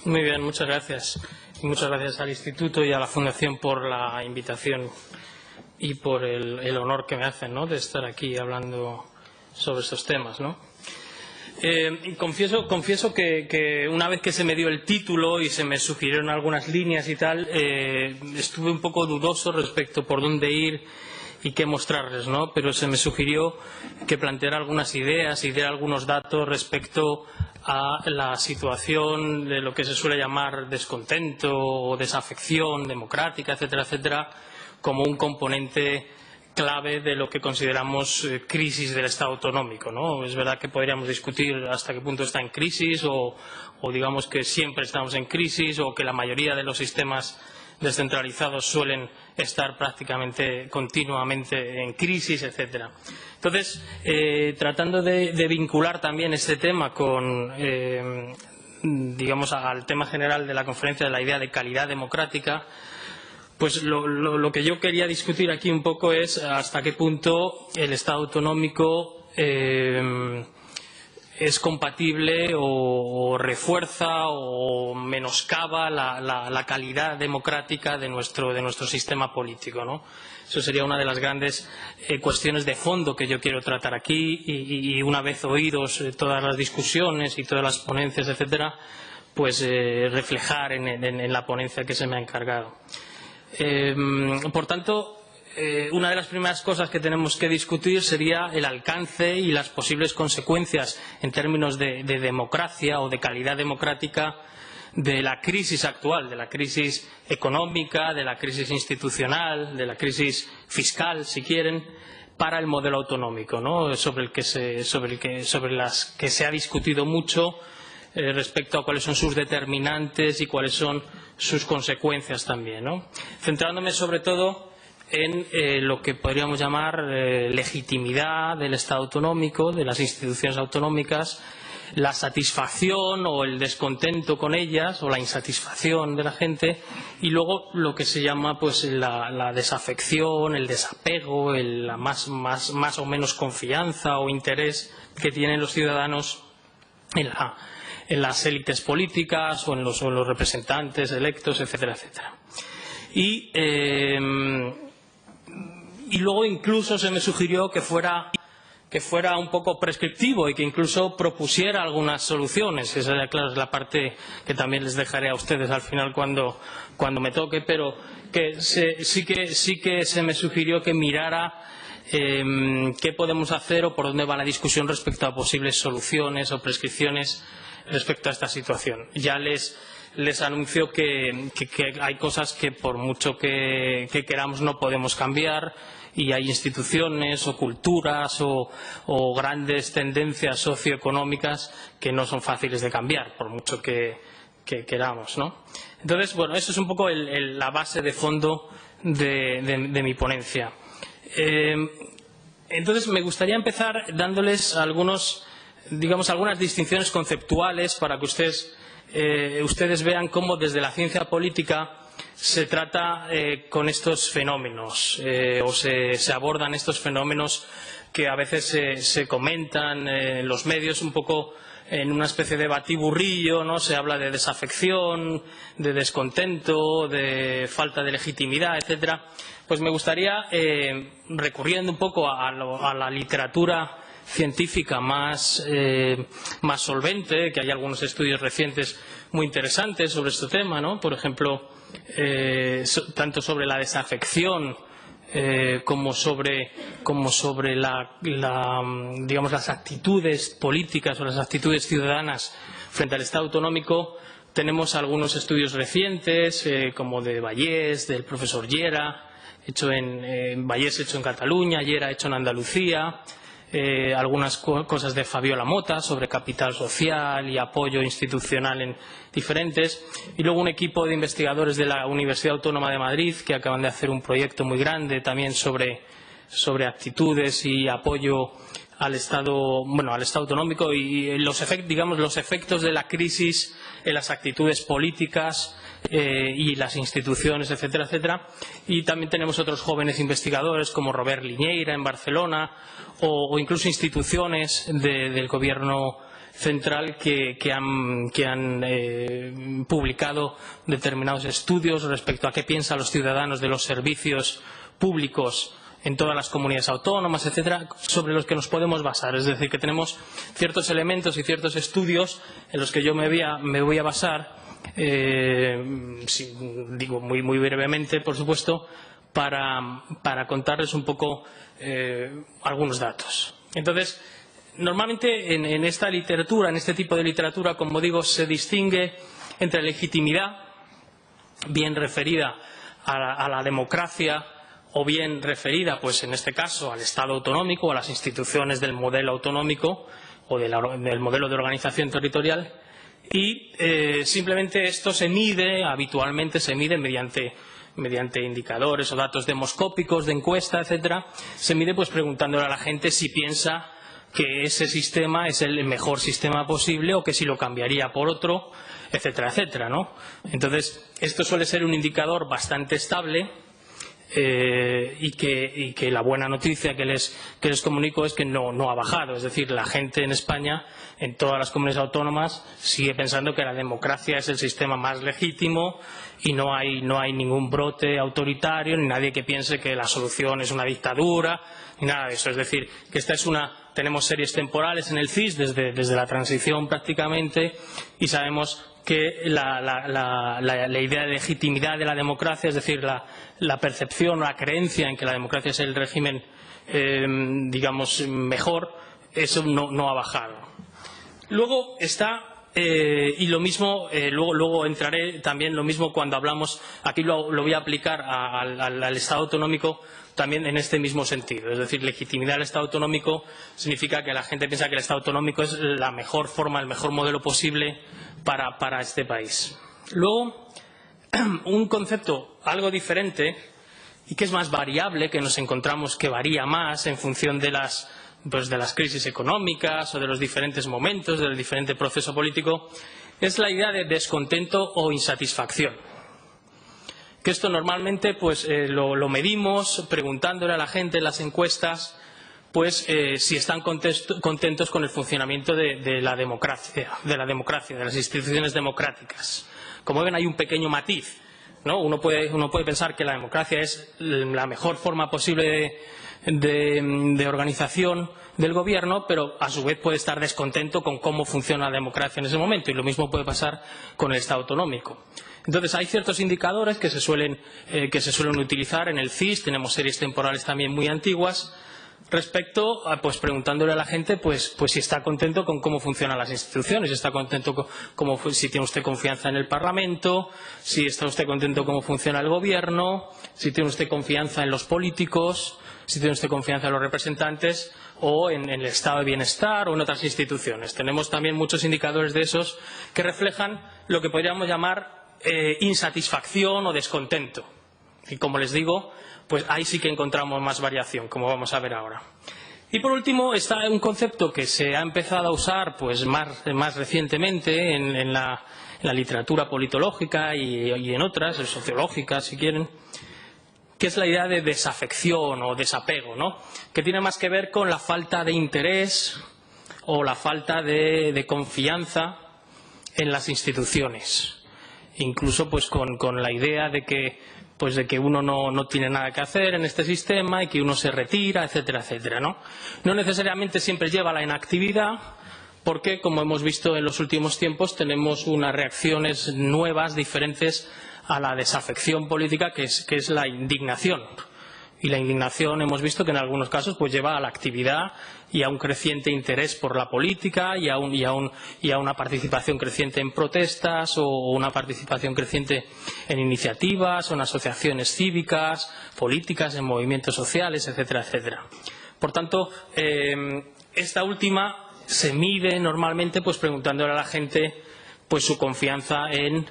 Muy bien, muchas gracias. Y muchas gracias al Instituto y a la Fundación por la invitación y por el honor que me hacen, ¿no?, de estar aquí hablando sobre estos temas, ¿no? Confieso que una vez que se me dio el título y se me sugirieron algunas líneas y tal, estuve un poco dudoso respecto por dónde ir y qué mostrarles, ¿no? Pero se me sugirió que planteara algunas ideas y diera algunos datos respecto a la situación de lo que se suele llamar descontento o desafección democrática, etcétera, etcétera, como un componente clave de lo que consideramos crisis del Estado autonómico, ¿no? Es verdad que podríamos discutir hasta qué punto está en crisis o digamos que siempre estamos en crisis o que la mayoría de los sistemas descentralizados suelen estar prácticamente continuamente en crisis, etcétera. Entonces, tratando de vincular también este tema con, digamos, al tema general de la conferencia de la idea de calidad democrática, pues lo que yo quería discutir aquí un poco es hasta qué punto el Estado autonómico es compatible o refuerza o menoscaba la calidad democrática de nuestro sistema político, ¿no? Eso sería una de las grandes cuestiones de fondo que yo quiero tratar aquí y una vez oídos todas las discusiones y todas las ponencias, etcétera, pues reflejar en la ponencia que se me ha encargado. Por tanto, una de las primeras cosas que tenemos que discutir sería el alcance y las posibles consecuencias en términos de democracia o de calidad democrática de la crisis actual, de la crisis económica, de la crisis institucional, de la crisis fiscal, si quieren, para el modelo autonómico, ¿no?, sobre las que se ha discutido mucho respecto a cuáles son sus determinantes y cuáles son sus consecuencias también, ¿no? Centrándome sobre todo en lo que podríamos llamar legitimidad del Estado autonómico, de las instituciones autonómicas, la satisfacción o el descontento con ellas o la insatisfacción de la gente y luego lo que se llama pues la desafección, el desapego, la más o menos confianza o interés que tienen los ciudadanos en las élites políticas o en los representantes electos, etcétera, etcétera. Y luego incluso se me sugirió que fuera un poco prescriptivo y que incluso propusiera algunas soluciones. Esa, claro, es la parte que también les dejaré a ustedes al final cuando me toque, pero que sí que se me sugirió que mirara qué podemos hacer o por dónde va la discusión respecto a posibles soluciones o prescripciones respecto a esta situación. Ya les anuncio que hay cosas que por mucho que queramos no podemos cambiar y hay instituciones o culturas o grandes tendencias socioeconómicas que no son fáciles de cambiar por mucho que queramos, ¿no? Entonces, bueno, eso es un poco la base de fondo de mi ponencia. Entonces, me gustaría empezar dándoles algunas distinciones conceptuales para que ustedes vean cómo desde la ciencia política se trata con estos fenómenos o se abordan estos fenómenos que a veces se comentan en los medios un poco en una especie de batiburrillo, ¿no? Se habla de desafección, de descontento, de falta de legitimidad, etcétera. Pues me gustaría, recurriendo un poco a la literatura científica más solvente, que hay algunos estudios recientes muy interesantes sobre este tema, ¿no? Por ejemplo, tanto sobre la desafección como sobre digamos, las actitudes políticas o las actitudes ciudadanas frente al Estado autonómico. Tenemos algunos estudios recientes, como de Vallès, del profesor Llera, Vallès hecho en Cataluña, Llera hecho en Andalucía, algunas cosas de Fabiola Mota sobre capital social y apoyo institucional en diferentes, y luego un equipo de investigadores de la Universidad Autónoma de Madrid que acaban de hacer un proyecto muy grande también sobre actitudes y apoyo al Estado autonómico y los efectos de la crisis en las actitudes políticas y las instituciones, etcétera, etcétera. Y también tenemos otros jóvenes investigadores como Robert Liñeira en Barcelona o incluso instituciones del gobierno central que han publicado determinados estudios respecto a qué piensan los ciudadanos de los servicios públicos en todas las comunidades autónomas, etcétera, sobre los que nos podemos basar. Es decir, que tenemos ciertos elementos y ciertos estudios en los que yo me voy a basar, digo muy brevemente, por supuesto, para contarles un poco algunos datos. Entonces, normalmente en esta literatura, en este tipo de literatura, como digo, se distingue entre legitimidad, bien referida a la democracia, o bien referida, pues en este caso, al Estado autonómico, a las instituciones del modelo autonómico o del modelo de organización territorial, y simplemente esto habitualmente se mide mediante indicadores o datos demoscópicos, de encuesta, etcétera. Se mide pues preguntándole a la gente si piensa que ese sistema es el mejor sistema posible o que si lo cambiaría por otro, etcétera, etcétera, ¿no? Entonces, esto suele ser un indicador bastante estable. Y que la buena noticia que les comunico es que no ha bajado. Es decir, la gente en España, en todas las comunidades autónomas, sigue pensando que la democracia es el sistema más legítimo y no hay ningún brote autoritario, ni nadie que piense que la solución es una dictadura, ni nada de eso. Es decir, que tenemos series temporales en el CIS desde la transición prácticamente, y sabemos que la idea de legitimidad de la democracia, es decir, la percepción o la creencia en que la democracia es el régimen, digamos, mejor, eso no ha bajado. Luego está, y lo mismo, luego entraré también lo mismo cuando hablamos, aquí lo voy a aplicar al Estado autonómico también en este mismo sentido. Es decir, legitimidad del Estado autonómico significa que la gente piensa que el Estado autonómico es la mejor forma, el mejor modelo posible para este país. Luego, un concepto algo diferente y que es más variable, que nos encontramos que varía más en función de las crisis económicas o de los diferentes momentos, del diferente proceso político, es la idea de descontento o insatisfacción. Que esto normalmente pues lo medimos preguntándole a la gente en las encuestas pues si están contentos con el funcionamiento de la democracia, de las instituciones democráticas. Como ven, hay un pequeño matiz, ¿no? Uno puede pensar que la democracia es la mejor forma posible de organización del gobierno, pero a su vez puede estar descontento con cómo funciona la democracia en ese momento, y lo mismo puede pasar con el Estado autonómico. Entonces, hay ciertos indicadores que se suelen utilizar en el CIS. Tenemos series temporales también muy antiguas respecto a, pues, preguntándole a la gente pues si está contento con cómo funcionan las instituciones, si está contento si tiene usted confianza en el Parlamento, si está usted contento cómo funciona el gobierno, si tiene usted confianza en los políticos, si tiene usted confianza en los representantes o en el estado de bienestar o en otras instituciones. Tenemos también muchos indicadores de esos que reflejan lo que podríamos llamar insatisfacción o descontento. Y como les digo, pues ahí sí que encontramos más variación, como vamos a ver ahora. Y por último está un concepto que se ha empezado a usar pues más recientemente en la literatura politológica y en otras, sociológicas si quieren, que es la idea de desafección o desapego, ¿no? Que tiene más que ver con la falta de interés o la falta de confianza en las instituciones. Incluso pues con la idea de que uno no tiene nada que hacer en este sistema y que uno se retira, etcétera, etcétera, ¿no? No necesariamente siempre lleva a la inactividad, porque, como hemos visto en los últimos tiempos, tenemos unas reacciones nuevas, diferentes a la desafección política, que es la indignación. Y la indignación hemos visto que en algunos casos pues lleva a la actividad y a un creciente interés por la política y a una participación creciente en protestas o una participación creciente en iniciativas o en asociaciones cívicas, políticas, en movimientos sociales, etcétera, etcétera. Por tanto, esta última se mide normalmente pues preguntándole a la gente pues su confianza en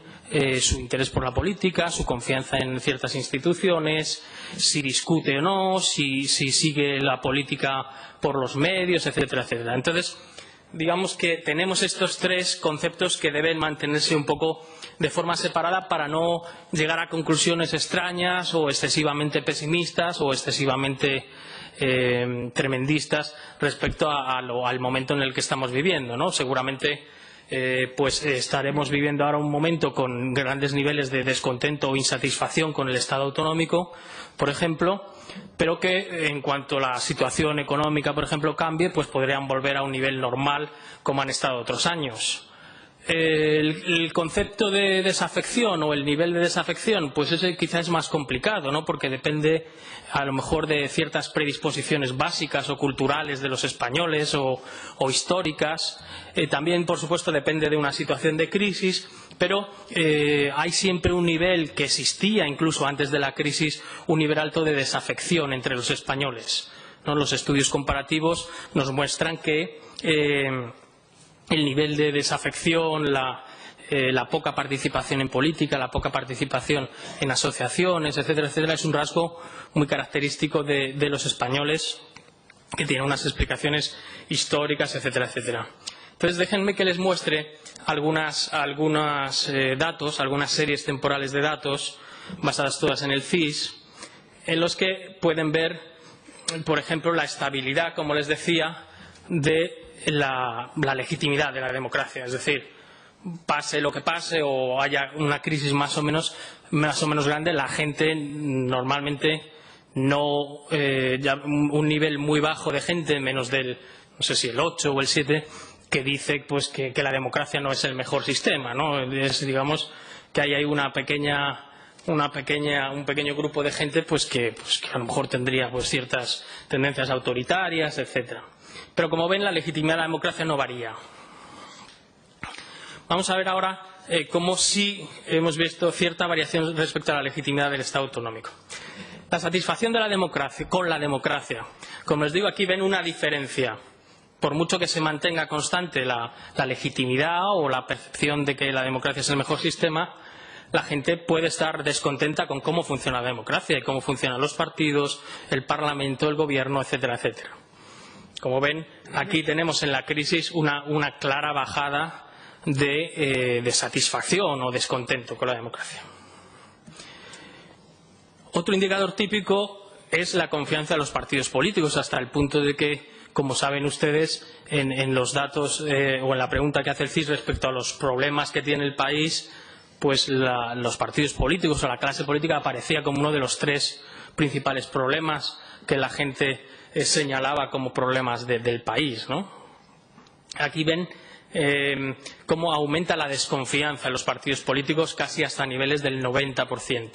su interés por la política, su confianza en ciertas instituciones, si discute o no, si sigue la política por los medios, etcétera, etcétera. Entonces, digamos que tenemos estos tres conceptos que deben mantenerse un poco de forma separada para no llegar a conclusiones extrañas o excesivamente pesimistas o excesivamente tremendistas respecto al momento en el que estamos viviendo, ¿no? Seguramente pues estaremos viviendo ahora un momento con grandes niveles de descontento o insatisfacción con el Estado autonómico, por ejemplo, pero que en cuanto la situación económica, por ejemplo, cambie, pues podrían volver a un nivel normal como han estado otros años. El concepto de desafección o el nivel de desafección, pues ese quizás es más complicado, ¿no? Porque depende a lo mejor de ciertas predisposiciones básicas o culturales de los españoles o históricas. También, por supuesto, depende de una situación de crisis, pero hay siempre un nivel que existía incluso antes de la crisis, un nivel alto de desafección entre los españoles, ¿no? Los estudios comparativos nos muestran que el nivel de desafección, la poca participación en política, la poca participación en asociaciones, etcétera, etcétera, es un rasgo muy característico de los españoles que tiene unas explicaciones históricas, etcétera, etcétera. Entonces, déjenme que les muestre algunos datos, algunas series temporales de datos, basadas todas en el CIS, en los que pueden ver, por ejemplo, la estabilidad, como les decía, de la legitimidad de la democracia. Es decir, pase lo que pase o haya una crisis más o menos grande, la gente normalmente no, ya un nivel muy bajo de gente, menos del, no sé si el 8 o el 7, que dice pues que la democracia no es el mejor sistema, ¿no? Es, digamos, que hay ahí un pequeño grupo de gente pues que a lo mejor tendría pues ciertas tendencias autoritarias, etcétera. Pero como ven, la legitimidad de la democracia no varía. Vamos a ver ahora cómo sí hemos visto cierta variación respecto a la legitimidad del Estado autonómico. La satisfacción de la democracia con la democracia. Como les digo, aquí ven una diferencia. Por mucho que se mantenga constante la legitimidad o la percepción de que la democracia es el mejor sistema, la gente puede estar descontenta con cómo funciona la democracia y cómo funcionan los partidos, el Parlamento, el Gobierno, etcétera, etcétera. Como ven, aquí tenemos en la crisis una clara bajada de satisfacción o descontento con la democracia. Otro indicador típico es la confianza en los partidos políticos, hasta el punto de que, como saben ustedes, en los datos o en la pregunta que hace el CIS respecto a los problemas que tiene el país, pues los partidos políticos o la clase política aparecía como uno de los 3 principales problemas que la gente señalaba como problemas del país, ¿no? Aquí ven cómo aumenta la desconfianza en los partidos políticos casi hasta niveles del 90%,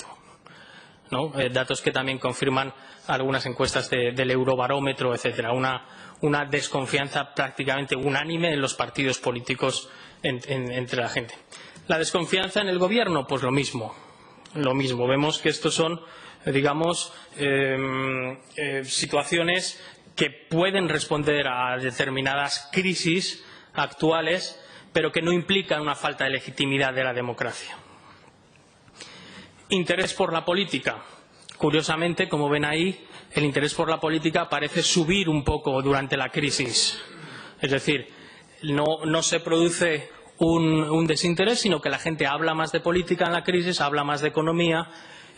¿no? Datos que también confirman algunas encuestas del Eurobarómetro, etcétera. Una desconfianza prácticamente unánime en los partidos políticos entre la gente. La desconfianza en el Gobierno, pues lo mismo. Vemos que estos son, digamos, situaciones que pueden responder a determinadas crisis actuales, pero que no implican una falta de legitimidad de la democracia. Interés por la política. Curiosamente, como ven ahí, el interés por la política parece subir un poco durante la crisis. Es decir, no se produce un desinterés, sino que la gente habla más de política en la crisis, habla más de economía,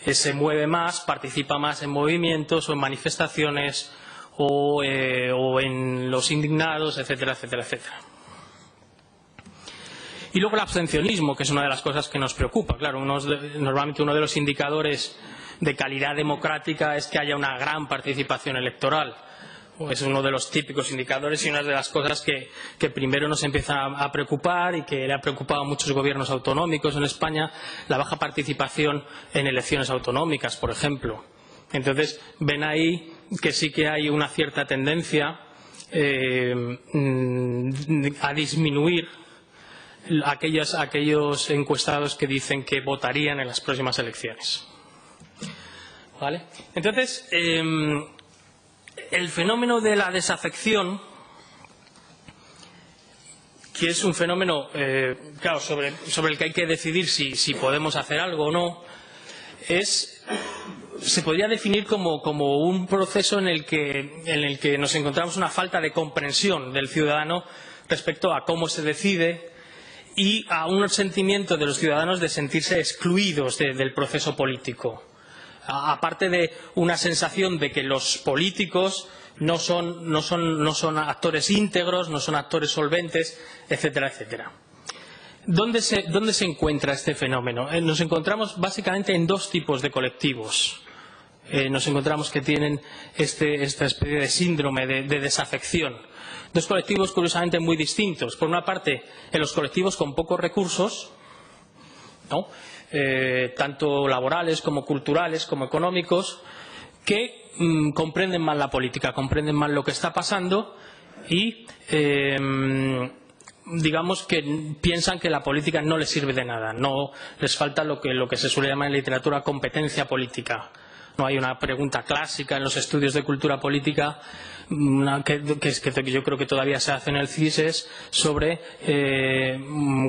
se mueve más, participa más en movimientos o en manifestaciones o en los indignados, etcétera, etcétera, etcétera. Y luego el abstencionismo, que es una de las cosas que nos preocupa. Claro, normalmente uno de los indicadores de calidad democrática es que haya una gran participación electoral. Es uno de los típicos indicadores y una de las cosas que primero nos empieza a preocupar y que le ha preocupado a muchos gobiernos autonómicos en España, la baja participación en elecciones autonómicas, por ejemplo. Entonces, ven ahí que sí que hay una cierta tendencia a disminuir aquellos encuestados que dicen que votarían en las próximas elecciones. ¿Vale? Entonces, el fenómeno de la desafección, que es un fenómeno, claro, sobre el que hay que decidir si podemos hacer algo o no, se podría definir como un proceso en el que nos encontramos una falta de comprensión del ciudadano respecto a cómo se decide y a un sentimiento de los ciudadanos de sentirse excluidos del proceso político. aparte de una sensación de que los políticos no son actores íntegros, no son actores solventes, etcétera, etcétera. ¿Dónde se encuentra este fenómeno? Nos encontramos básicamente en dos tipos de colectivos. Nos encontramos que tienen esta especie de síndrome de desafección. Dos colectivos curiosamente muy distintos. Por una parte, en los colectivos con pocos recursos, ¿no? Tanto laborales como culturales como económicos, que comprenden mal la política, comprenden mal lo que está pasando y digamos que piensan que la política no les sirve de nada, no les falta lo que se suele llamar en literatura competencia política. No hay una pregunta clásica en los estudios de cultura política que yo creo que todavía se hace en el CSIS sobre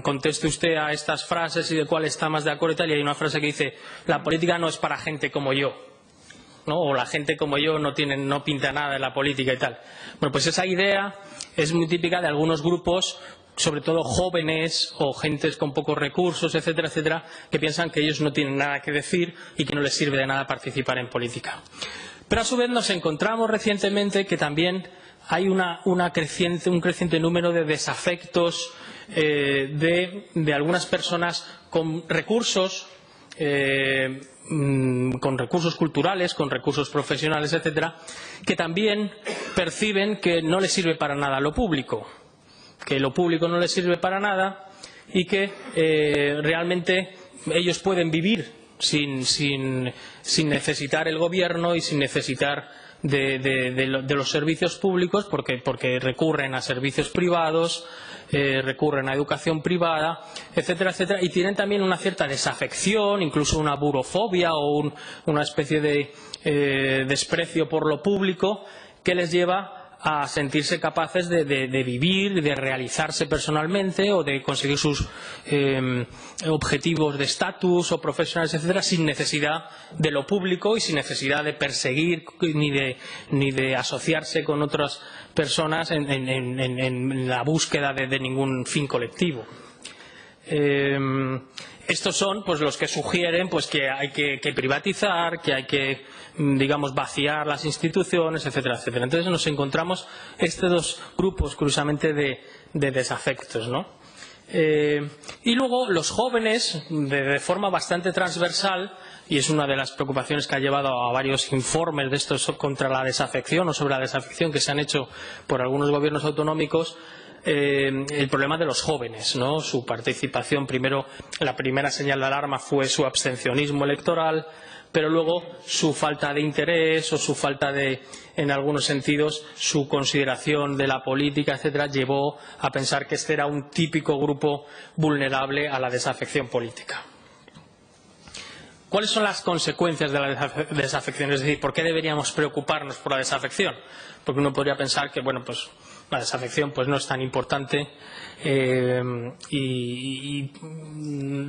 conteste usted a estas frases y de cuál está más de acuerdo y tal, y hay una frase que dice la política no es para gente como yo, ¿no? O la gente como yo no pinta nada en la política y tal. Bueno, pues esa idea es muy típica de algunos grupos, sobre todo jóvenes o gentes con pocos recursos, etcétera, etcétera, que piensan que ellos no tienen nada que decir y que no les sirve de nada participar en política. Pero a su vez nos encontramos recientemente que también hay un creciente número de desafectos de algunas personas con recursos culturales, con recursos profesionales, etcétera, que también perciben que no les sirve para nada lo público, que lo público no les sirve para nada y que realmente ellos pueden vivir sin necesitar el gobierno y sin necesitar de los servicios públicos porque recurren a servicios privados, recurren a educación privada, etcétera, etcétera, y tienen también una cierta desafección, incluso una burofobia o una especie de desprecio por lo público que les lleva a sentirse capaces de vivir, de realizarse personalmente o de conseguir sus objetivos de estatus o profesionales, etcétera, sin necesidad de lo público y sin necesidad de perseguir ni de asociarse con otras personas en la búsqueda de ningún fin colectivo. Estos son pues los que sugieren pues que hay que privatizar, que hay que, digamos, vaciar las instituciones, etcétera, etcétera. Entonces nos encontramos estos dos grupos, curiosamente, de desafectos, ¿no? Y luego los jóvenes, de forma bastante transversal, y es una de las preocupaciones que ha llevado a varios informes de estos contra la desafección o sobre la desafección que se han hecho por algunos gobiernos autonómicos, el problema de los jóvenes, ¿no? Su participación, primero, la primera señal de alarma fue su abstencionismo electoral, pero luego su falta de interés o su falta de, en algunos sentidos, su consideración de la política, etcétera, llevó a pensar que este era un típico grupo vulnerable a la desafección política. ¿Cuáles son las consecuencias de la desafección? Es decir, ¿por qué deberíamos preocuparnos por la desafección? Porque uno podría pensar que, bueno, pues la desafección pues no es tan importante y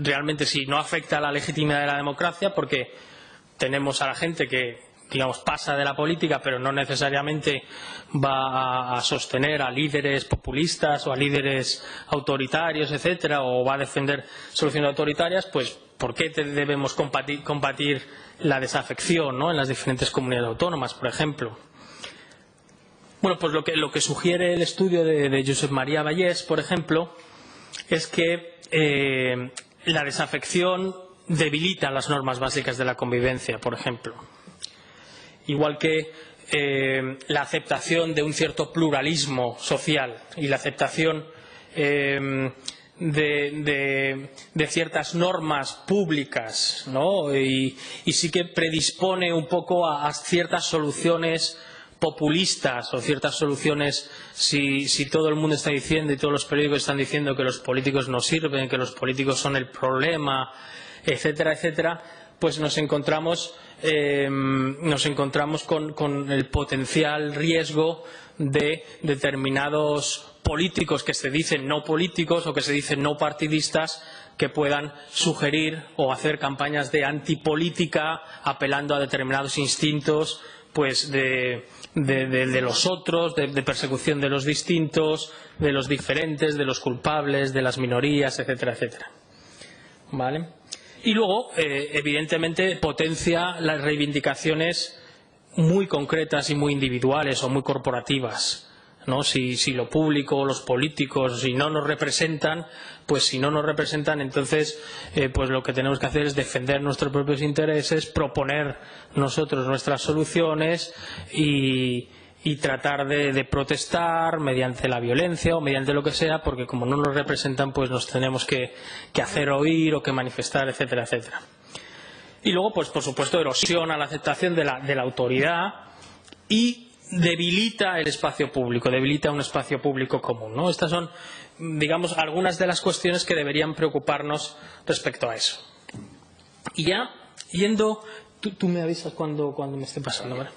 realmente sí, no afecta a la legitimidad de la democracia porque tenemos a la gente que, digamos, pasa de la política pero no necesariamente va a sostener a líderes populistas o a líderes autoritarios, etcétera, o va a defender soluciones autoritarias, pues ¿por qué debemos combatir la desafección, ¿no? En las diferentes comunidades autónomas, por ejemplo? Bueno, pues lo que sugiere el estudio de Josep María Vallès, por ejemplo, es que la desafección debilita las normas básicas de la convivencia, por ejemplo. Igual que la aceptación de un cierto pluralismo social y la aceptación de ciertas normas públicas, ¿no? Y sí que predispone un poco a ciertas soluciones populistas o ciertas soluciones si todo el mundo está diciendo y todos los periódicos están diciendo que los políticos no sirven, que los políticos son el problema, etcétera, etcétera, pues nos encontramos con el potencial riesgo de determinados políticos que se dicen no políticos o que se dicen no partidistas que puedan sugerir o hacer campañas de antipolítica apelando a determinados instintos pues de los otros, de persecución de los distintos, de los diferentes, de los culpables, de las minorías, etcétera, etcétera. ¿Vale? Y luego, evidentemente, potencia las reivindicaciones muy concretas y muy individuales o muy corporativas, ¿no? Si lo público o los políticos si no nos representan, entonces pues lo que tenemos que hacer es defender nuestros propios intereses, proponer nosotros nuestras soluciones y tratar de protestar mediante la violencia o mediante lo que sea, porque como no nos representan, pues nos tenemos que hacer oír o que manifestar, etcétera, etcétera. Y luego, pues por supuesto, erosiona la aceptación de la autoridad y debilita el espacio público, debilita un espacio público común, ¿no? Estas son, digamos, algunas de las cuestiones que deberían preocuparnos respecto a eso. Y ya, yendo... Tú me avisas cuando me esté pasando, ¿vale?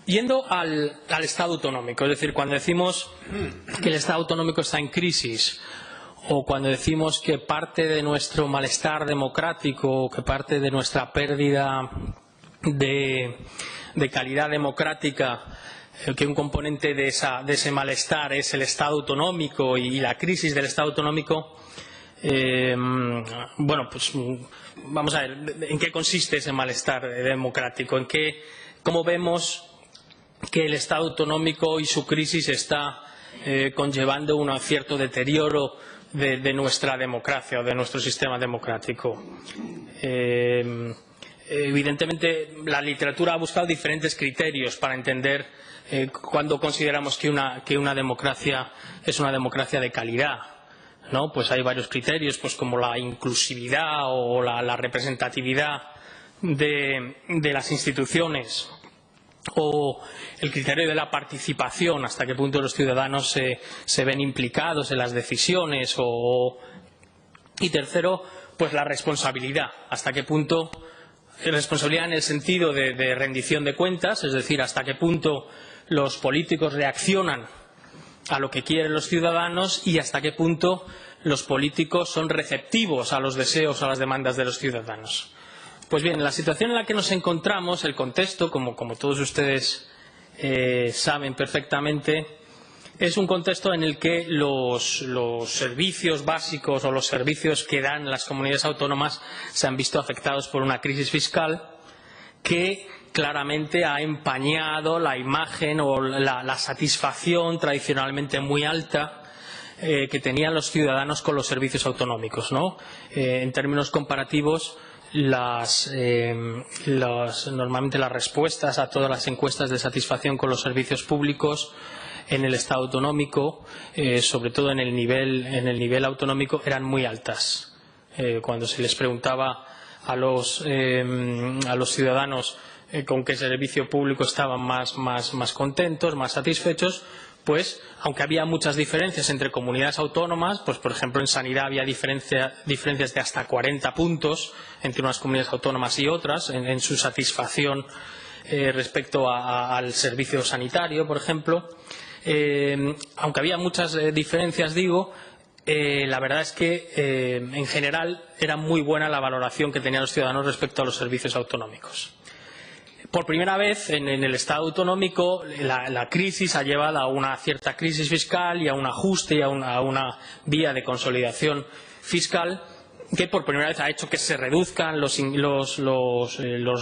Yendo al Estado autonómico, es decir, cuando decimos que el Estado autonómico está en crisis o cuando decimos que parte de nuestro malestar democrático o que parte de nuestra pérdida de calidad democrática, que un componente de ese malestar es el Estado autonómico y la crisis del Estado autonómico, bueno, pues vamos a ver en qué consiste ese malestar democrático, cómo vemos que el Estado autonómico y su crisis está conllevando un cierto deterioro de nuestra democracia o de nuestro sistema democrático. Evidentemente, la literatura ha buscado diferentes criterios para entender cuándo consideramos que una democracia es una democracia de calidad, ¿no? Pues hay varios criterios, pues como la inclusividad o la representatividad de las instituciones, o el criterio de la participación, hasta qué punto los ciudadanos se ven implicados en las decisiones, y tercero, pues la responsabilidad, hasta qué punto, responsabilidad en el sentido de rendición de cuentas, es decir, hasta qué punto los políticos reaccionan a lo que quieren los ciudadanos y hasta qué punto los políticos son receptivos a los deseos, a las demandas de los ciudadanos. Pues bien, la situación en la que nos encontramos, el contexto, como todos ustedes saben perfectamente, es un contexto en el que los servicios básicos o los servicios que dan las comunidades autónomas se han visto afectados por una crisis fiscal que claramente ha empañado la imagen o la satisfacción tradicionalmente muy alta que tenían los ciudadanos con los servicios autonómicos, ¿no? En términos comparativos, normalmente las respuestas a todas las encuestas de satisfacción con los servicios públicos en el Estado autonómico, sobre todo en el nivel autonómico, eran muy altas. Cuando se les preguntaba a los ciudadanos con qué servicio público estaban más contentos, más satisfechos, pues aunque había muchas diferencias entre comunidades autónomas, pues por ejemplo en sanidad había diferencias de hasta 40 puntos entre unas comunidades autónomas y otras en su satisfacción respecto al servicio sanitario, por ejemplo. Aunque había muchas diferencias, digo, la verdad es que en general era muy buena la valoración que tenían los ciudadanos respecto a los servicios autonómicos. Por primera vez en el Estado autonómico la crisis ha llevado a una cierta crisis fiscal y a un ajuste y a una vía de consolidación fiscal que por primera vez ha hecho que se reduzcan los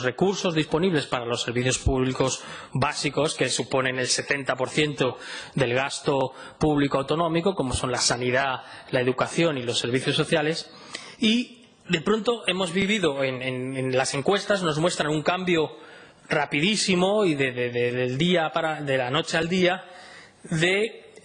recursos disponibles para los servicios públicos básicos, que suponen el 70% del gasto público autonómico, como son la sanidad, la educación y los servicios sociales. Y de pronto hemos vivido en las encuestas, nos muestran un cambio rapidísimo y de la noche al día de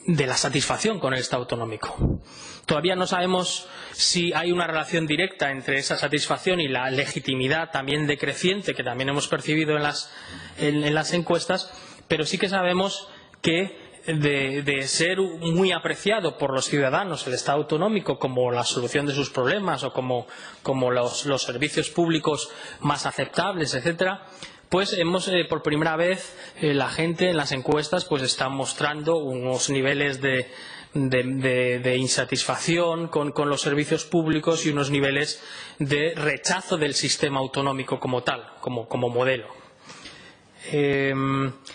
la satisfacción con el Estado autonómico. Todavía no sabemos si hay una relación directa entre esa satisfacción y la legitimidad también decreciente que también hemos percibido en las encuestas, pero sí que sabemos que de ser muy apreciado por los ciudadanos el Estado autonómico como la solución de sus problemas o como los servicios públicos más aceptables, etcétera, pues hemos por primera vez la gente en las encuestas pues está mostrando unos niveles de insatisfacción con los servicios públicos y unos niveles de rechazo del sistema autonómico como tal, como modelo.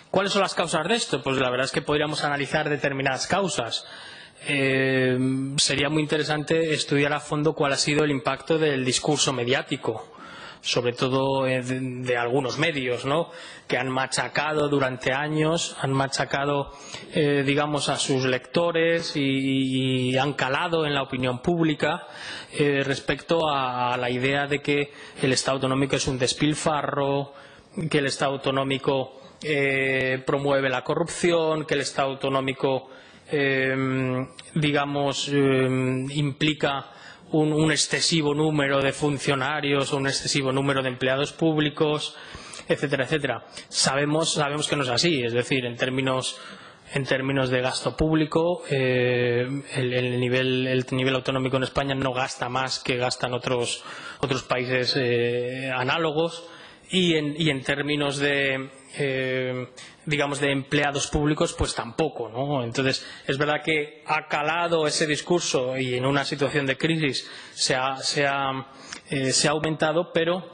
¿Cuáles son las causas de esto? Pues la verdad es que podríamos analizar determinadas causas. Sería muy interesante estudiar a fondo cuál ha sido el impacto del discurso mediático, sobre todo de algunos medios, ¿no?, que han machacado durante años, han machacado, digamos, a sus lectores y han calado en la opinión pública respecto a la idea de que el Estado autonómico es un despilfarro, que el Estado autonómico promueve la corrupción, que el Estado autonómico, digamos, implica un excesivo número de funcionarios o un excesivo número de empleados públicos, etcétera, etcétera. Sabemos que no es así, es decir, en términos de gasto público, el nivel autonómico en España no gasta más que gastan otros países análogos, y en términos de digamos, de empleados públicos, pues tampoco, ¿no? Entonces, es verdad que ha calado ese discurso y en una situación de crisis se ha aumentado, pero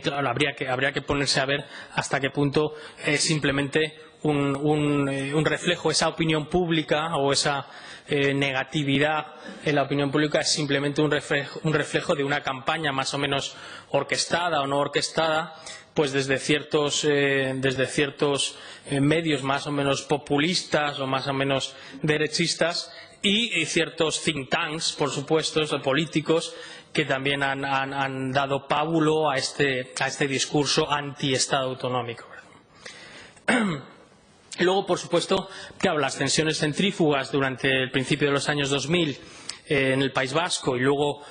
claro, habría que ponerse a ver hasta qué punto es simplemente un reflejo, esa opinión pública o esa negatividad en la opinión pública es simplemente un reflejo de una campaña más o menos orquestada o no orquestada, pues desde ciertos medios más o menos populistas o más o menos derechistas y ciertos think tanks, por supuesto, políticos, que también han dado pábulo a este discurso anti-Estado autonómico. Y luego, por supuesto, claro, las tensiones centrífugas durante el principio de los años 2000 en el País Vasco y luego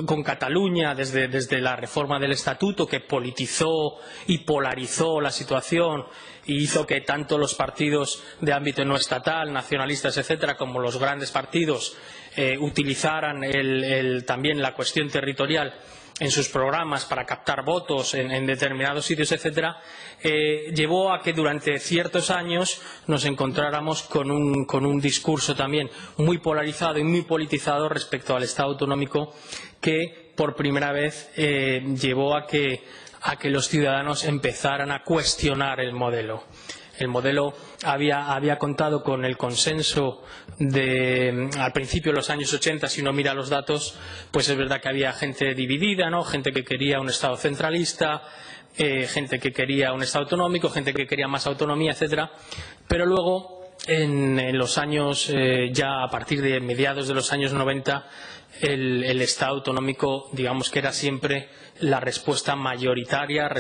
con Cataluña desde la reforma del Estatuto, que politizó y polarizó la situación y hizo que tanto los partidos de ámbito no estatal, nacionalistas, etcétera, como los grandes partidos utilizaran también la cuestión territorial en sus programas para captar votos en determinados sitios, etcétera, llevó a que durante ciertos años nos encontráramos con un discurso también muy polarizado y muy politizado respecto al Estado autonómico, que por primera vez llevó a que los ciudadanos empezaran a cuestionar el modelo. El modelo había contado con el consenso al principio de los años 80, si uno mira los datos, pues es verdad que había gente dividida, ¿no? Gente que quería un Estado centralista, gente que quería un Estado autonómico, gente que quería más autonomía, etcétera. Pero luego, en los años, ya a partir de mediados de los años 90, el Estado autonómico, digamos que era siempre la respuesta mayoritaria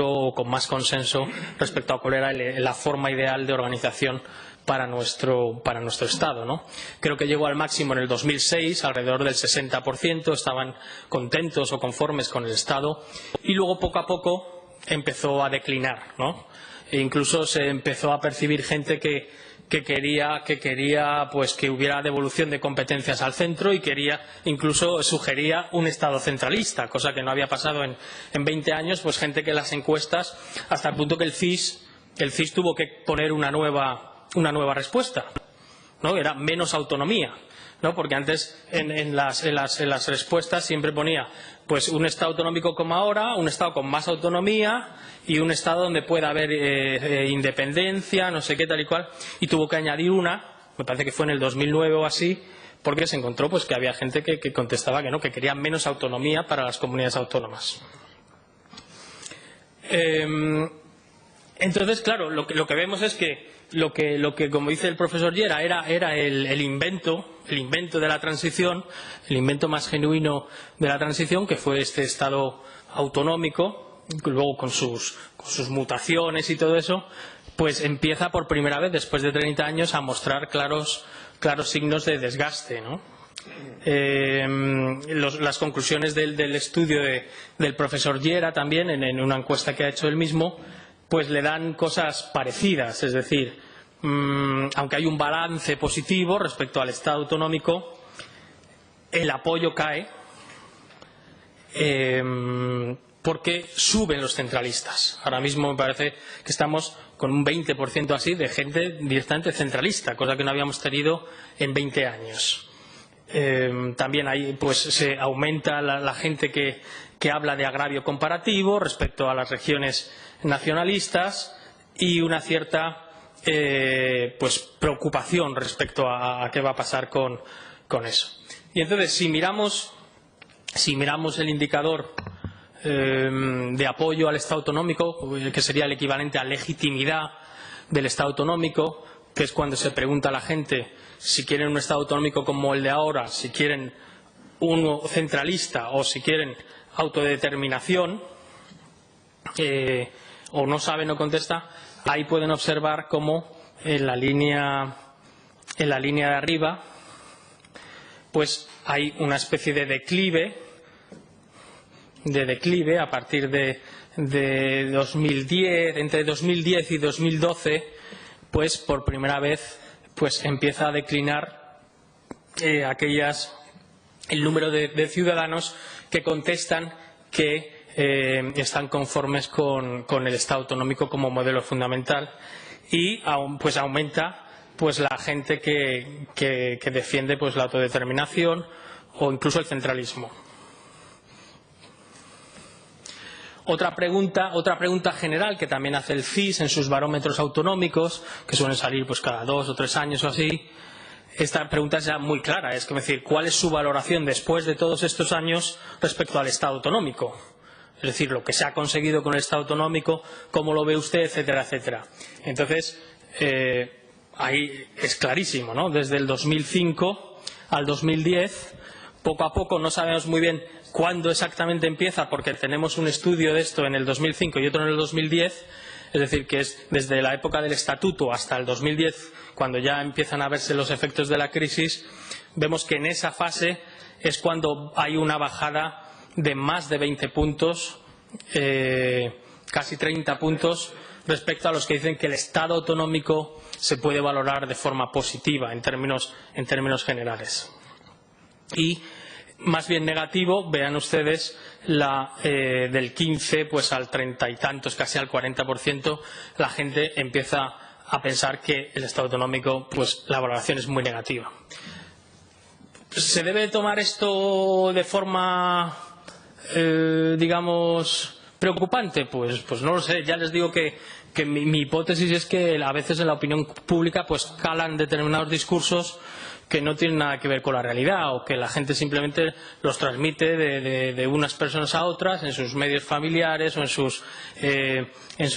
o con más consenso respecto a cuál era la forma ideal de organización para nuestro Estado, ¿no? Creo que llegó al máximo en el 2006, alrededor del 60%, estaban contentos o conformes con el Estado, y luego poco a poco empezó a declinar, ¿no? E incluso se empezó a percibir gente que quería pues que hubiera devolución de competencias al centro, y incluso sugería un Estado centralista, cosa que no había pasado en 20 años, pues gente que en las encuestas, hasta el punto que el CIS tuvo que poner una nueva respuesta, ¿no? Era menos autonomía, ¿no? Porque antes en las respuestas siempre ponía pues un Estado autonómico como ahora, un Estado con más autonomía y un Estado donde pueda haber independencia, no sé qué, tal y cual, y tuvo que añadir me parece que fue en el 2009 o así, porque se encontró pues que había gente que contestaba que no, que quería menos autonomía para las comunidades autónomas. Entonces, claro, lo que vemos es que lo que como dice el profesor Llera, era el invento de la transición, el invento más genuino de la transición, que fue este Estado autonómico, luego con sus mutaciones y todo eso, pues empieza por primera vez, después de 30 años, a mostrar claros signos de desgaste, ¿no? Las conclusiones del estudio del profesor Llera también, en una encuesta que ha hecho él mismo, pues le dan cosas parecidas, es decir, aunque hay un balance positivo respecto al Estado autonómico, el apoyo cae porque suben los centralistas. Ahora mismo me parece que estamos con un 20% así de gente directamente centralista, cosa que no habíamos tenido en 20 años. También pues se aumenta la gente que habla de agravio comparativo respecto a las regiones nacionalistas y una cierta pues preocupación respecto a qué va a pasar con eso. Y entonces, si miramos el indicador de apoyo al Estado autonómico, que sería el equivalente a legitimidad del Estado autonómico, que es cuando se pregunta a la gente si quieren un Estado autonómico como el de ahora, si quieren uno centralista o si quieren autodeterminación, o no sabe, no contesta. Ahí pueden observar cómo en la línea de arriba pues hay una especie de declive a partir de 2010, entre 2010 y 2012, pues por primera vez pues empieza a declinar el número de ciudadanos que contestan que están conformes con el Estado autonómico como modelo fundamental, y pues aumenta pues la gente que defiende pues la autodeterminación o incluso el centralismo. Otra pregunta general que también hace el CIS en sus barómetros autonómicos, que suelen salir pues cada 2 o 3 años o así. Esta pregunta es ya muy clara, es decir, ¿cuál es su valoración después de todos estos años respecto al Estado autonómico? Es decir, lo que se ha conseguido con el Estado autonómico, cómo lo ve usted, etcétera, etcétera. Entonces, ahí es clarísimo, ¿no? Desde el 2005 al 2010, poco a poco, no sabemos muy bien cuándo exactamente empieza, porque tenemos un estudio de esto en el 2005 y otro en el 2010, es decir, que es desde la época del Estatuto hasta el 2010, cuando ya empiezan a verse los efectos de la crisis. Vemos que en esa fase es cuando hay una bajada de más de 20 puntos, casi 30 puntos, respecto a los que dicen que el Estado autonómico se puede valorar de forma positiva en términos generales. Y más bien negativo, vean ustedes del 15 pues al 30 y tantos, casi al 40%, la gente empieza a pensar que el Estado autonómico, pues la valoración es muy negativa. ¿Se debe tomar esto de forma digamos preocupante? Pues no lo sé. Ya les digo que mi hipótesis es que a veces en la opinión pública pues calan determinados discursos que no tienen nada que ver con la realidad, o que la gente simplemente los transmite de unas personas a otras en sus medios familiares o en sus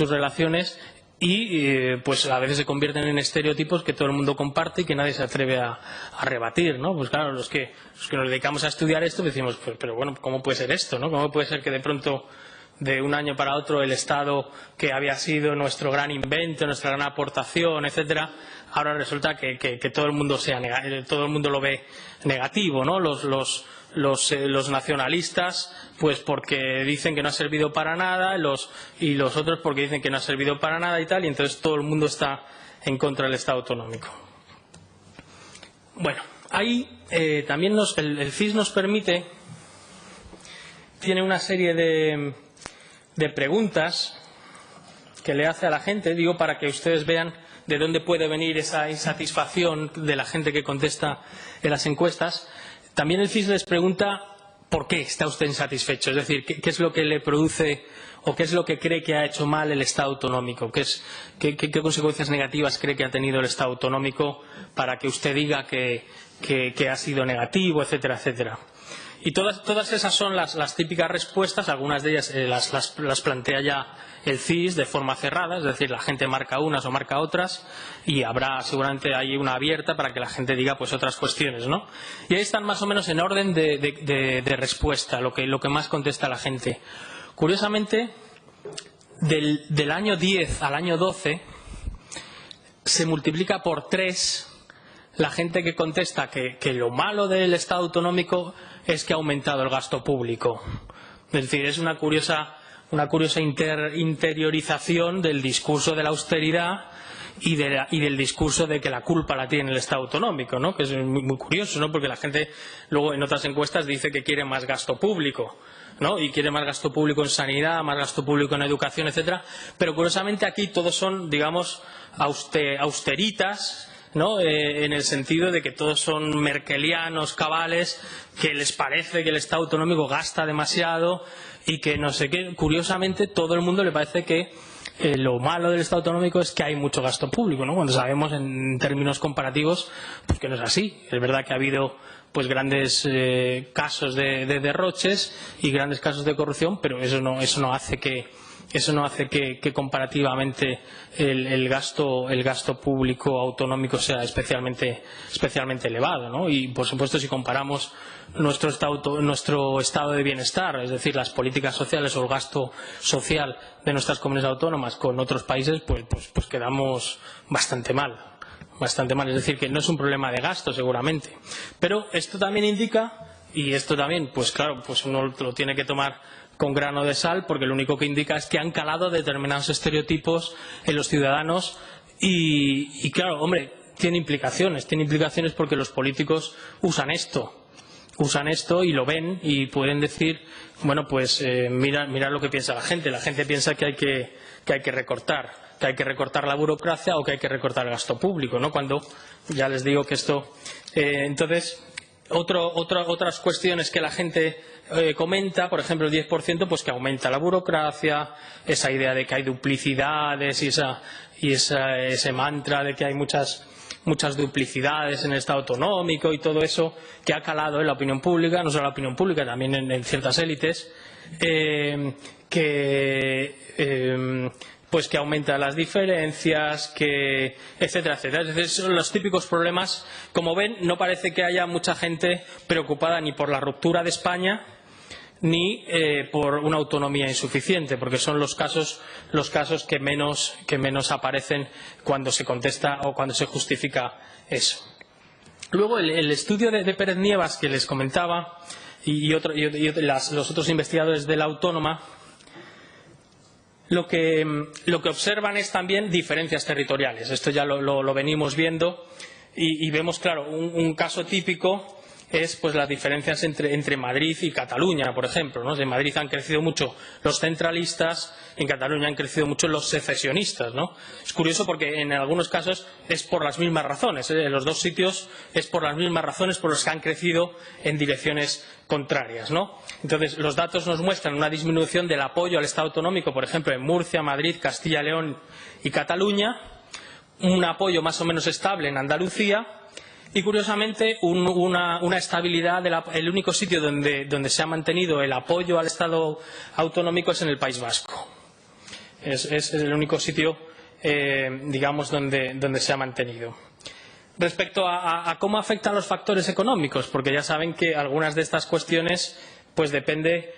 relaciones, y pues a veces se convierten en estereotipos que todo el mundo comparte y que nadie se atreve a rebatir, ¿no? Pues claro, los que nos dedicamos a estudiar esto decimos, pero bueno, ¿cómo puede ser esto, no? ¿Cómo puede ser que de pronto, de un año para otro, el Estado, que había sido nuestro gran invento, nuestra gran aportación, etcétera, ahora resulta que todo el mundo lo ve negativo, ¿no? Los nacionalistas, pues porque dicen que no ha servido para nada, y los otros porque dicen que no ha servido para nada y tal, y entonces todo el mundo está en contra del Estado autonómico. Bueno, ahí también el CIS nos permite, tiene una serie de preguntas que le hace a la gente, digo, para que ustedes vean de dónde puede venir esa insatisfacción de la gente que contesta en las encuestas. También el CIS les pregunta por qué está usted insatisfecho, es decir, qué es lo que le produce o qué es lo que cree que ha hecho mal el Estado autonómico, qué consecuencias negativas cree que ha tenido el Estado autonómico para que usted diga que ha sido negativo, etcétera, etcétera. Y todas esas son las típicas respuestas. Algunas de ellas las plantea ya el CIS de forma cerrada, es decir, la gente marca unas o marca otras, y habrá seguramente ahí una abierta para que la gente diga pues otras cuestiones, ¿no? Y ahí están más o menos en orden de respuesta, lo que más contesta la gente. Curiosamente, del año 10 al año 12 se multiplica por 3 la gente que contesta que lo malo del Estado autonómico es que ha aumentado el gasto público. Es decir, es una curiosa interiorización del discurso de la austeridad y del discurso de que la culpa la tiene el Estado autonómico, ¿no? Que es muy curioso, ¿no? Porque la gente luego en otras encuestas dice que quiere más gasto público, ¿no? Y quiere más gasto público en sanidad, más gasto público en educación, etcétera. Pero curiosamente aquí todos son, digamos, austeritas, ¿no? En el sentido de que todos son merkelianos, cabales, que les parece que el Estado autonómico gasta demasiado y que no sé qué. Curiosamente, todo el mundo le parece que lo malo del Estado autonómico es que hay mucho gasto público, ¿no? Cuando sabemos en términos comparativos pues que no es así. Es verdad que ha habido pues grandes casos de derroches y grandes casos de corrupción, pero eso no hace que comparativamente el gasto público autonómico sea especialmente elevado, ¿no? Y por supuesto, si comparamos nuestro estado de bienestar, es decir, las políticas sociales o el gasto social de nuestras comunidades autónomas con otros países, pues quedamos bastante mal. Es decir, que no es un problema de gasto seguramente, pero esto también indica, y esto también, pues claro, pues uno lo tiene que tomar con grano de sal, porque lo único que indica es que han calado determinados estereotipos en los ciudadanos y claro, hombre, tiene implicaciones porque los políticos usan esto y lo ven y pueden decir, bueno, pues mira lo que piensa la gente piensa que hay que recortar la burocracia o que hay que recortar el gasto público, ¿no? Cuando ya les digo que esto entonces otras cuestiones que la gente comenta, por ejemplo el 10%, pues que aumenta la burocracia, esa idea de que hay duplicidades y ese mantra de que hay muchas duplicidades en el Estado autonómico y todo eso que ha calado en la opinión pública, no solo en la opinión pública, también en ciertas élites, pues que aumenta las diferencias, etcétera, etcétera. Es decir, son los típicos problemas. Como ven, no parece que haya mucha gente preocupada ni por la ruptura de España ni por una autonomía insuficiente, porque son los casos que menos aparecen cuando se contesta o cuando se justifica eso. Luego, el estudio de Pérez Nievas que les comentaba y los otros investigadores de la Autónoma, lo que observan es también diferencias territoriales. Esto ya lo venimos viendo y vemos, claro, un caso típico es pues las diferencias entre Madrid y Cataluña, por ejemplo, ¿no? En Madrid han crecido mucho los centralistas, en Cataluña han crecido mucho los secesionistas, ¿no? Es curioso porque en algunos casos es por las mismas razones, en los dos sitios es por las mismas razones por las que han crecido en direcciones contrarias, ¿no? Entonces, los datos nos muestran una disminución del apoyo al Estado autonómico, por ejemplo, en Murcia, Madrid, Castilla y León y Cataluña, un apoyo más o menos estable en Andalucía y, curiosamente, una estabilidad. El único sitio donde se ha mantenido el apoyo al Estado autonómico es en el País Vasco. Es el único sitio, digamos, donde se ha mantenido. Respecto a cómo afectan los factores económicos, porque ya saben que algunas de estas cuestiones pues depende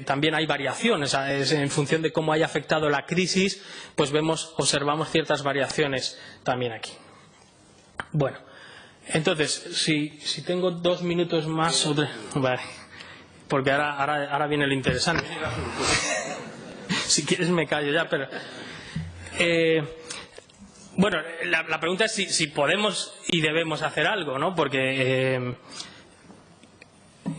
también hay variaciones en función de cómo haya afectado la crisis, pues observamos ciertas variaciones también aquí. Bueno, entonces si tengo 2 minutos más, vale, porque ahora viene lo interesante. Si quieres me callo ya, pero bueno, la pregunta es si podemos y debemos hacer algo, ¿no? Porque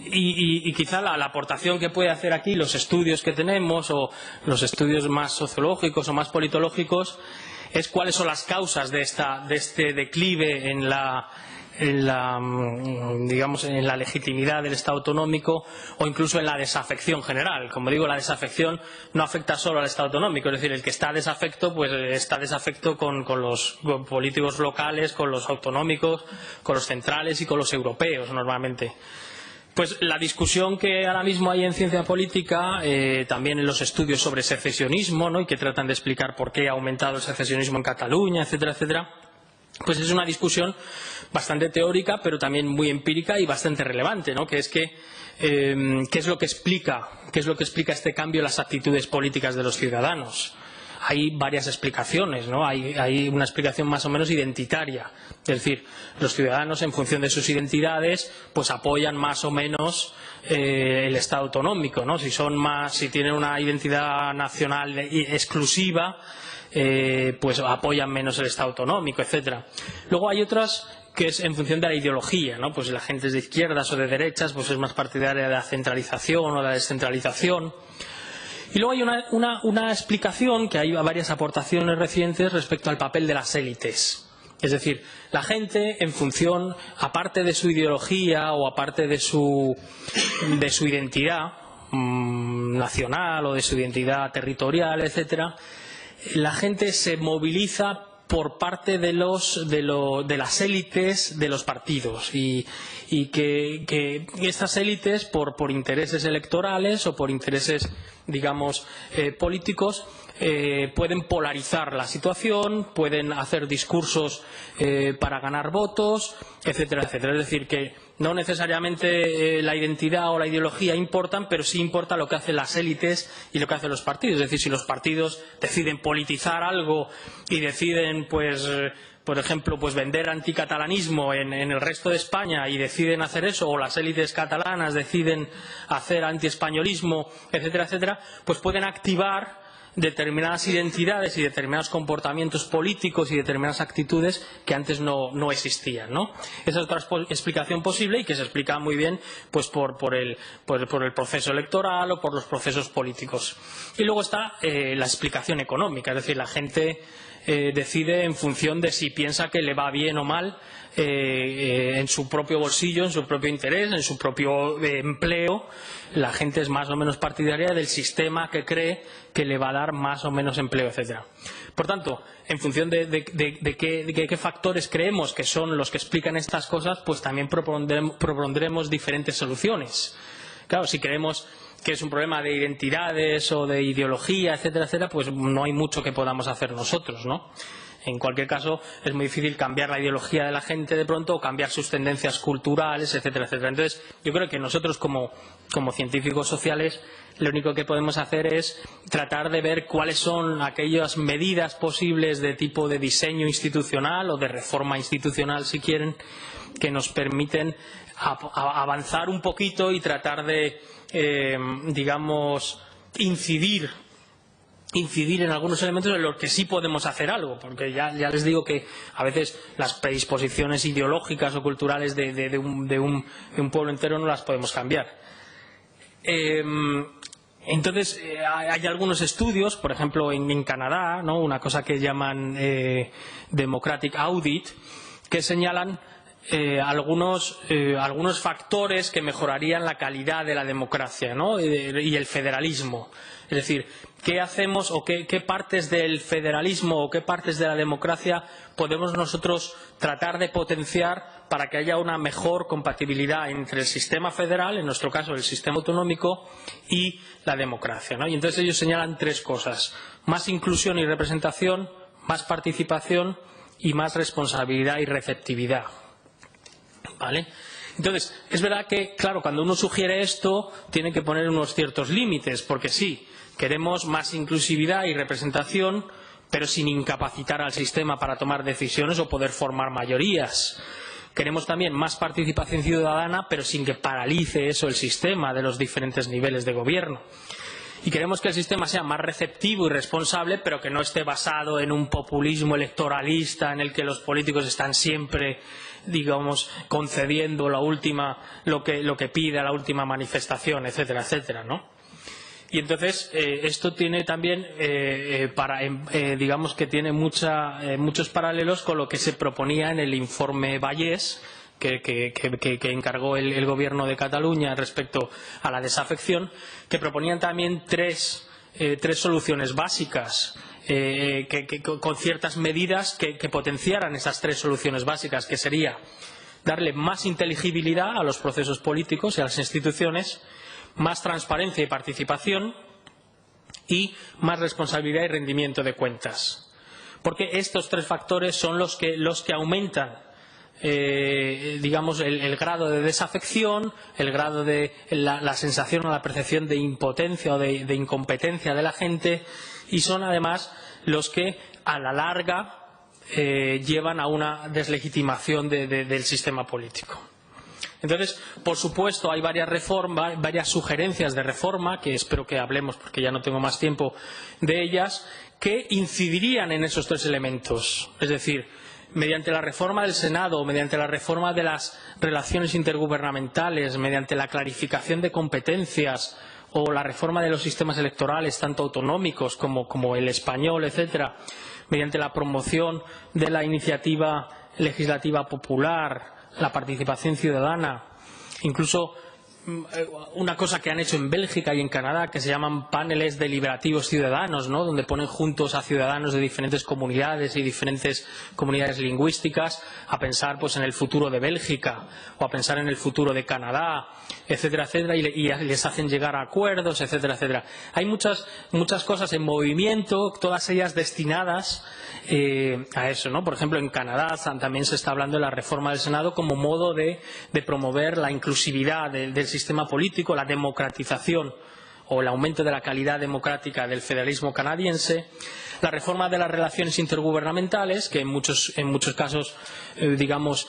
y quizá la aportación que puede hacer aquí los estudios que tenemos o los estudios más sociológicos o más politológicos es cuáles son las causas de este declive en la legitimidad del Estado autonómico o incluso en la desafección general. Como digo, la desafección no afecta solo al Estado autonómico, es decir, el que está desafecto, pues está desafecto con los políticos locales, con los autonómicos, con los centrales y con los europeos normalmente. Pues la discusión que ahora mismo hay en ciencia política, también en los estudios sobre secesionismo, ¿no? Y que tratan de explicar por qué ha aumentado el secesionismo en Cataluña, etcétera, etcétera, pues es una discusión bastante teórica, pero también muy empírica y bastante relevante, ¿no? Que es qué es lo que explica este cambio en las actitudes políticas de los ciudadanos. Hay varias explicaciones, ¿no? Hay una explicación más o menos identitaria. Es decir, los ciudadanos, en función de sus identidades, pues apoyan más o menos el Estado autonómico, ¿no? Si tienen una identidad nacional exclusiva, pues apoyan menos el Estado autonómico, etcétera. Luego hay otras que es en función de la ideología, ¿no? Pues la gente es de izquierdas o de derechas, pues es más partidaria de la centralización o de la descentralización. Y luego hay una explicación, que hay varias aportaciones recientes respecto al papel de las élites. Es decir, la gente, en función, aparte de su ideología o aparte de su identidad, nacional o de su identidad territorial, etcétera, la gente se moviliza por parte de las élites de los partidos y que estas élites por intereses electorales o por intereses, digamos, políticos, pueden polarizar la situación, pueden hacer discursos para ganar votos, etcétera, etcétera. Es decir, que no necesariamente la identidad o la ideología importan, pero sí importa lo que hacen las élites y lo que hacen los partidos. Es decir, si los partidos deciden politizar algo y deciden, pues, por ejemplo, pues vender anticatalanismo en el resto de España y deciden hacer eso, o las élites catalanas deciden hacer antiespañolismo, etcétera, etcétera, pues pueden activar determinadas identidades y determinados comportamientos políticos y determinadas actitudes que antes no existían, ¿no? Esa es otra explicación posible y que se explica muy bien pues por el proceso electoral o por los procesos políticos. Y luego está la explicación económica, es decir, la gente decide en función de si piensa que le va bien o mal en su propio bolsillo, en su propio interés, en su propio empleo. La gente es más o menos partidaria del sistema que cree que le va a dar más o menos empleo, etcétera. Por tanto, en función de qué factores creemos que son los que explican estas cosas, pues también propondremos diferentes soluciones. Claro, si creemos que es un problema de identidades o de ideología, etcétera, etcétera, pues no hay mucho que podamos hacer nosotros, ¿no? En cualquier caso, es muy difícil cambiar la ideología de la gente de pronto o cambiar sus tendencias culturales, etcétera, etcétera. Entonces, yo creo que nosotros como científicos sociales lo único que podemos hacer es tratar de ver cuáles son aquellas medidas posibles de tipo de diseño institucional o de reforma institucional, si quieren, que nos permiten avanzar un poquito y tratar de, digamos, incidir en algunos elementos en los que sí podemos hacer algo, porque ya les digo que a veces las predisposiciones ideológicas o culturales de un pueblo entero no las podemos cambiar. Entonces, hay algunos estudios, por ejemplo, en Canadá, ¿no?, una cosa que llaman Democratic Audit, que señalan algunos factores que mejorarían la calidad de la democracia, ¿no?, y el federalismo. Es decir, ¿qué hacemos o qué partes del federalismo o qué partes de la democracia podemos nosotros tratar de potenciar para que haya una mejor compatibilidad entre el sistema federal, en nuestro caso el sistema autonómico, y la democracia, ¿no? Y entonces ellos señalan tres cosas: más inclusión y representación, más participación y más responsabilidad y receptividad. ¿Vale? Entonces, es verdad que, claro, cuando uno sugiere esto, tiene que poner unos ciertos límites, porque sí, queremos más inclusividad y representación, pero sin incapacitar al sistema para tomar decisiones o poder formar mayorías. Queremos también más participación ciudadana, pero sin que paralice eso el sistema de los diferentes niveles de gobierno. Y queremos que el sistema sea más receptivo y responsable, pero que no esté basado en un populismo electoralista en el que los políticos están siempre, digamos, concediendo lo que pide a la última manifestación, etcétera, etcétera, ¿no? Y entonces esto tiene también, digamos que tiene muchos paralelos con lo que se proponía en el informe Vallès, que encargó el Gobierno de Cataluña respecto a la desafección, que proponían también tres soluciones básicas, con ciertas medidas que potenciaran esas tres soluciones básicas, que sería darle más inteligibilidad a los procesos políticos y a las instituciones, más transparencia y participación y más responsabilidad y rendimiento de cuentas. Porque estos tres factores son los que aumentan digamos, el grado de desafección, el grado de la sensación o la percepción de impotencia o de incompetencia de la gente, y son además los que a la larga llevan a una deslegitimación del sistema político. Entonces, por supuesto, hay varias sugerencias de reforma, que espero que hablemos, porque ya no tengo más tiempo, de ellas, que incidirían en esos tres elementos. Es decir, mediante la reforma del Senado, mediante la reforma de las relaciones intergubernamentales, mediante la clarificación de competencias o la reforma de los sistemas electorales, tanto autonómicos como el español, etcétera, mediante la promoción de la iniciativa legislativa popular, la participación ciudadana, incluso una cosa que han hecho en Bélgica y en Canadá, que se llaman paneles deliberativos ciudadanos, ¿no? Donde ponen juntos a ciudadanos de diferentes comunidades y diferentes comunidades lingüísticas a pensar pues en el futuro de Bélgica o a pensar en el futuro de Canadá, etcétera, etcétera, y les hacen llegar a acuerdos, etcétera, etcétera. Hay muchas cosas en movimiento, todas ellas destinadas a eso, ¿no? Por ejemplo, en Canadá también se está hablando de la reforma del Senado como modo de promover la inclusividad del sistema político, la democratización o el aumento de la calidad democrática del federalismo canadiense, la reforma de las relaciones intergubernamentales, que en muchos casos, digamos,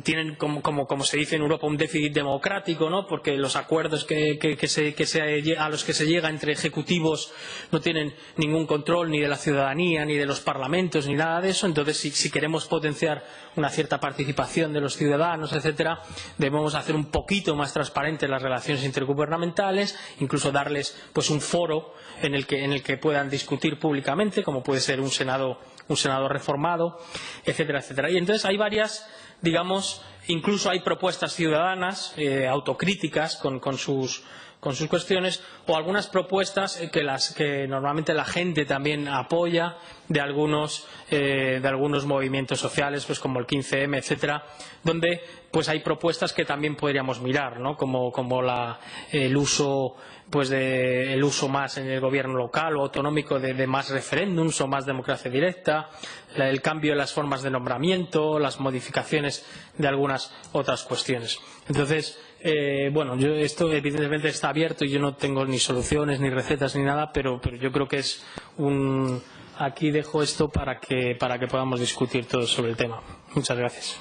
tienen, como se dice en Europa, un déficit democrático, ¿no? Porque los acuerdos a los que se llega entre ejecutivos no tienen ningún control ni de la ciudadanía, ni de los parlamentos, ni nada de eso. Entonces, si queremos potenciar una cierta participación de los ciudadanos, etcétera, debemos hacer un poquito más transparentes las relaciones intergubernamentales, incluso darles pues un foro en el que puedan discutir públicamente, como puede ser un Senado reformado, etcétera, etcétera. Y entonces hay varias, digamos, incluso hay propuestas ciudadanas, autocríticas con sus cuestiones, o algunas propuestas que normalmente la gente también apoya de algunos movimientos sociales, pues como el 15M, etcétera, donde pues hay propuestas que también podríamos mirar, ¿no? Como el uso más en el gobierno local o autonómico de más referéndums o más democracia directa, el cambio de las formas de nombramiento, las modificaciones de algunas otras cuestiones. Entonces, esto evidentemente está abierto y yo no tengo ni soluciones, ni recetas, ni nada, pero yo creo que es aquí dejo esto para que podamos discutir todos sobre el tema. Muchas gracias.